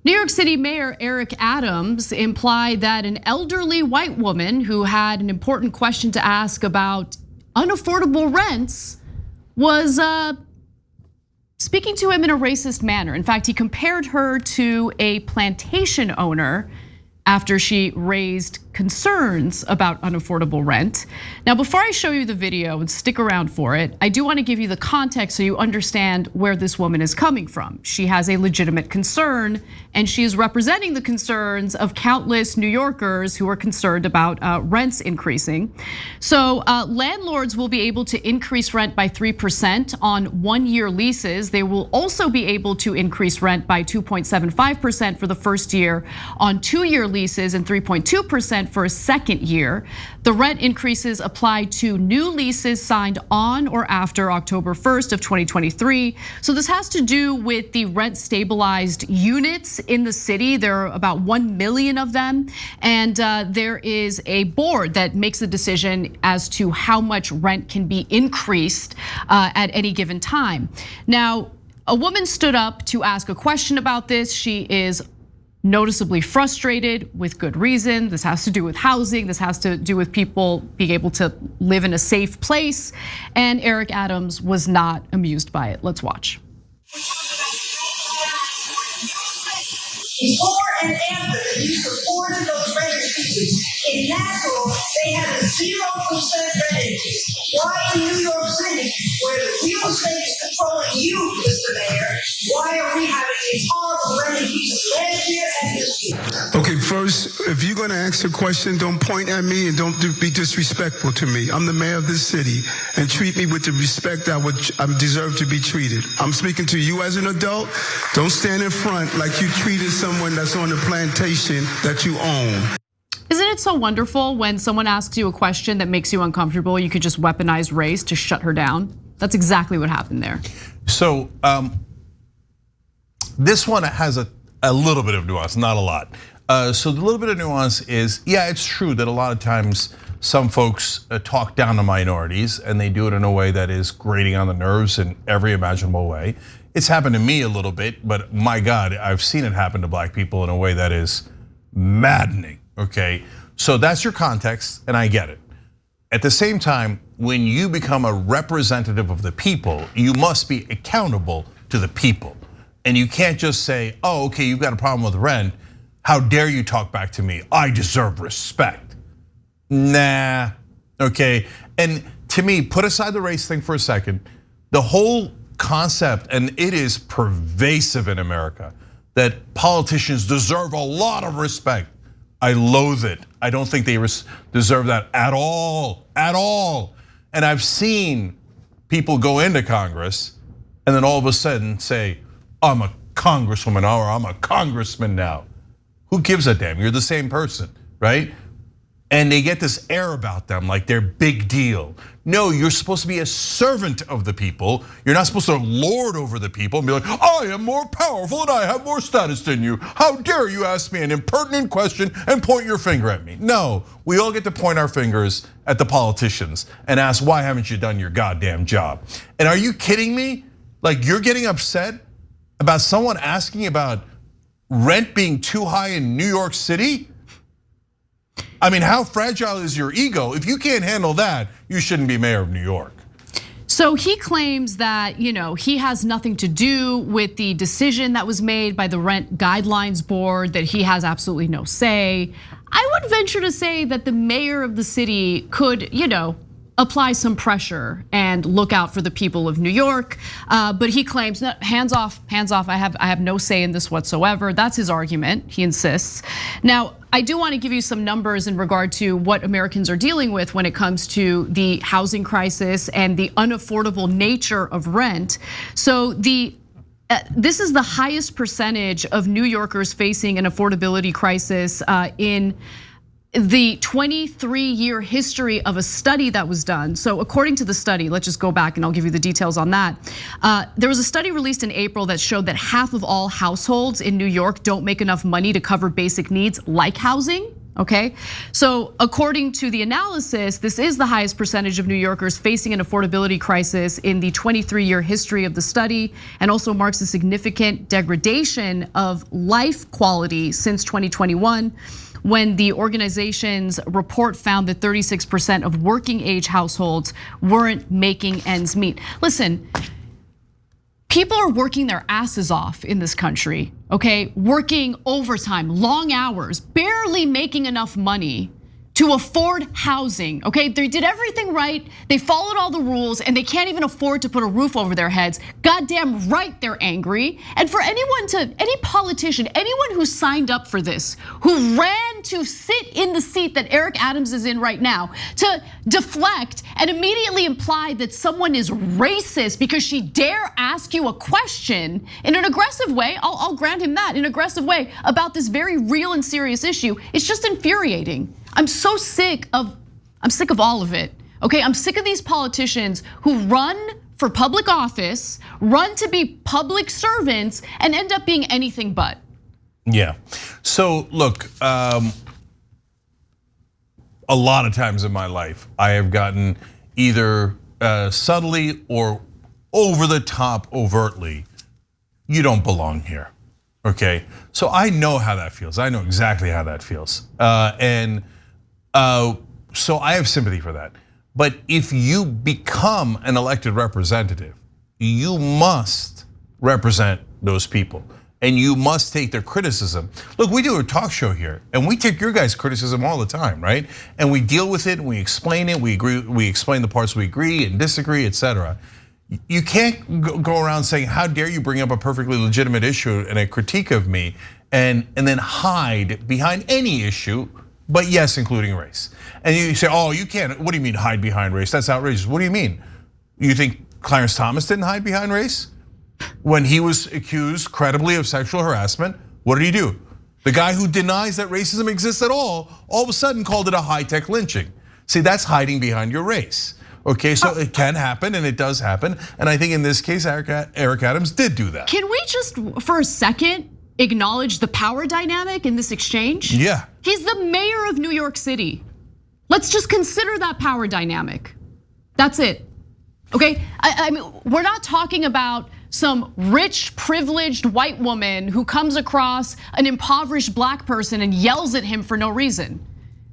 New York City Mayor Eric Adams implied that an elderly white woman who had an important question to ask about unaffordable rents was speaking to him in a racist manner. In fact, he compared her to a plantation owner after she raised concerns about unaffordable rent. Now, before I show you the video, and stick around for it, I do want to give you the context so you understand where this woman is coming from. She has a legitimate concern, and she is representing the concerns of countless New Yorkers who are concerned about rents increasing. So landlords will be able to increase rent by 3% on 1-year leases. They will also be able to increase rent by 2.75% for the first year on 2-year leases and 3.2% for a second year. The rent increases apply to new leases signed on or after October 1st of 2023. So this has to do with the rent stabilized units in the city. There are about 1 million of them. And there is a board that makes a decision as to how much rent can be increased at any given time. Now, a woman stood up to ask a question about this. She is noticeably frustrated with good reason. This has to do with housing. This has to do with people being able to live in a safe place. And Eric Adams was not amused by it. Let's watch. Before and after you supported those rent increases, in Nashville, they had a 0% rent increase. Why in New York City, where the real estate is controlling you, Mr. Mayor, why are we having these horrible rent increases last year and this year? Okay, first, if you're gonna ask a question, don't point at me and don't be disrespectful to me. I'm the mayor of this city, and treat me with the respect I deserve to be treated. I'm speaking to you as an adult. Don't stand in front like you treated someone that's on the plantation that you own. Isn't it so wonderful when someone asks you a question that makes you uncomfortable, you could just weaponize race to shut her down? That's exactly what happened there. So this one has a little bit of nuance, not a lot. So the little bit of nuance is, yeah, it's true that a lot of times some folks talk down to minorities and they do it in a way that is grating on the nerves in every imaginable way. It's happened to me a little bit, but my God, I've seen it happen to black people in a way that is maddening, okay? So that's your context, and I get it. At the same time, when you become a representative of the people, you must be accountable to the people. And you can't just say, oh, okay, you've got a problem with rent. How dare you talk back to me? I deserve respect. Nah, okay. And to me, put aside the race thing for a second. The whole concept, and it is pervasive in America, that politicians deserve a lot of respect. I loathe it. I don't think they deserve that at all, at all. And I've seen people go into Congress and then all of a sudden say, I'm a congresswoman or I'm a congressman now. Who gives a damn? You're the same person, right? And they get this air about them like they're big deal. No, you're supposed to be a servant of the people. You're not supposed to lord over the people and be like, I am more powerful and I have more status than you. How dare you ask me an impertinent question and point your finger at me? No, we all get to point our fingers at the politicians and ask, why haven't you done your goddamn job? And are you kidding me? Like, you're getting upset about someone asking about rent being too high in New York City? I mean, how fragile is your ego? If you can't handle that, you shouldn't be mayor of New York. So he claims that he has nothing to do with the decision that was made by the Rent Guidelines Board, that he has absolutely no say. I would venture to say that the mayor of the city could, apply some pressure and look out for the people of New York. But he claims, hands off, I have no say in this whatsoever. That's his argument, he insists. Now, I do want to give you some numbers in regard to what Americans are dealing with when it comes to the housing crisis and the unaffordable nature of rent. So this is the highest percentage of New Yorkers facing an affordability crisis in the 23-year history of a study that was done. So according to the study, let's just go back and I'll give you the details on that. There was a study released in April that showed that half of all households in New York don't make enough money to cover basic needs like housing. Okay, so according to the analysis, this is the highest percentage of New Yorkers facing an affordability crisis in the 23-year history of the study, and also marks a significant degradation of life quality since 2021, when the organization's report found that 36% of working age households weren't making ends meet. Listen, people are working their asses off in this country, okay? Working overtime, long hours, barely making enough money to afford housing, okay? They did everything right, they followed all the rules, and they can't even afford to put a roof over their heads. Goddamn right they're angry. And for any politician, anyone who signed up for this, who ran to sit in the seat that Eric Adams is in right now, to deflect and immediately imply that someone is racist because she dare ask you a question in an aggressive way, I'll grant him that, in an aggressive way about this very real and serious issue, it's just infuriating. I'm sick of all of it, okay? I'm sick of these politicians who run for public office, run to be public servants, and end up being anything but. Yeah, so look, a lot of times in my life, I have gotten either subtly or over the top overtly, you don't belong here, okay? So I know how that feels, I know exactly how that feels. So I have sympathy for that. But if you become an elected representative, you must represent those people and you must take their criticism. Look, we do a talk show here and we take your guys' criticism all the time, right? And we deal with it and we explain it, we agree, we explain the parts we agree and disagree, etc. You can't go around saying, how dare you bring up a perfectly legitimate issue and a critique of me and then hide behind any issue, but yes, including race. And you say, oh, you can't, what do you mean hide behind race? That's outrageous. What do you mean? You think Clarence Thomas didn't hide behind race? When he was accused credibly of sexual harassment, what did he do? The guy who denies that racism exists at all of a sudden called it a high-tech lynching. See, that's hiding behind your race. Okay, so it can happen and it does happen. And I think in this case, Eric Adams did do that. Can we just, for a second, acknowledge the power dynamic in this exchange? Yeah. He's the mayor of New York City. Let's just consider that power dynamic. That's it, okay? I mean, we're not talking about some rich, privileged white woman who comes across an impoverished black person and yells at him for no reason.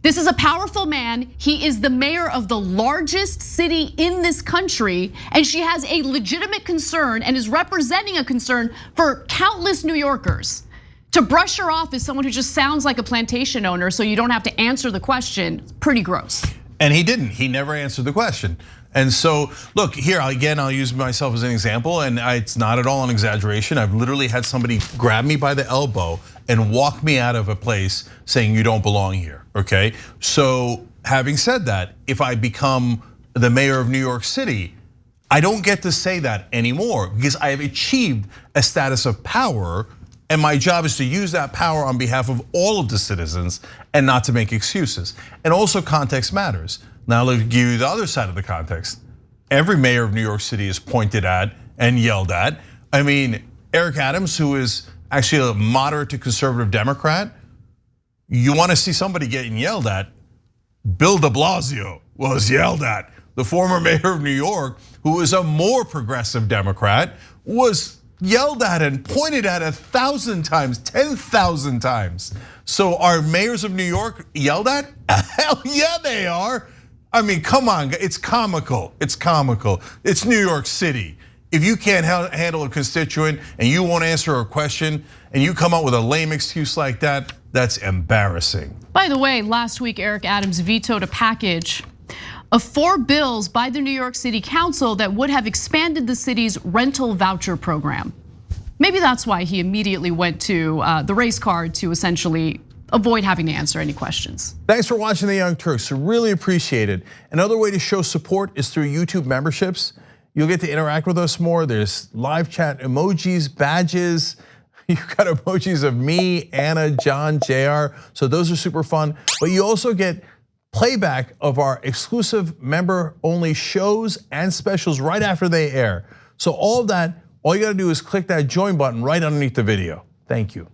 This is a powerful man. He is the mayor of the largest city in this country, and she has a legitimate concern and is representing a concern for countless New Yorkers. To brush her off as someone who just sounds like a plantation owner so you don't have to answer the question, it's pretty gross. And he didn't, he never answered the question. And so, look, here again, I'll use myself as an example, and it's not at all an exaggeration. I've literally had somebody grab me by the elbow and walk me out of a place saying you don't belong here, okay? So having said that, if I become the mayor of New York City, I don't get to say that anymore because I have achieved a status of power, and my job is to use that power on behalf of all of the citizens and not to make excuses. And also context matters. Now let me give you the other side of the context. Every mayor of New York City is pointed at and yelled at. I mean, Eric Adams, who is actually a moderate to conservative Democrat, you wanna see somebody getting yelled at, Bill de Blasio was yelled at. The former mayor of New York, who is a more progressive Democrat, was yelled at and pointed at 1,000 times, 10,000 times. So are mayors of New York yelled at? Hell yeah, they are. I mean, come on, it's comical, it's comical. It's New York City. If you can't handle a constituent and you won't answer a question and you come up with a lame excuse like that, that's embarrassing. By the way, last week, Eric Adams vetoed a package of 4 bills by the New York City Council that would have expanded the city's rental voucher program. Maybe that's why he immediately went to the race card to essentially avoid having to answer any questions. Thanks for watching The Young Turks, really appreciate it. Another way to show support is through YouTube memberships. You'll get to interact with us more. There's live chat emojis, badges. You've got emojis of me, Anna, John, JR. So those are super fun. But you also get playback of our exclusive member-only shows and specials right after they air. So all of that, all you gotta do is click that join button right underneath the video. Thank you.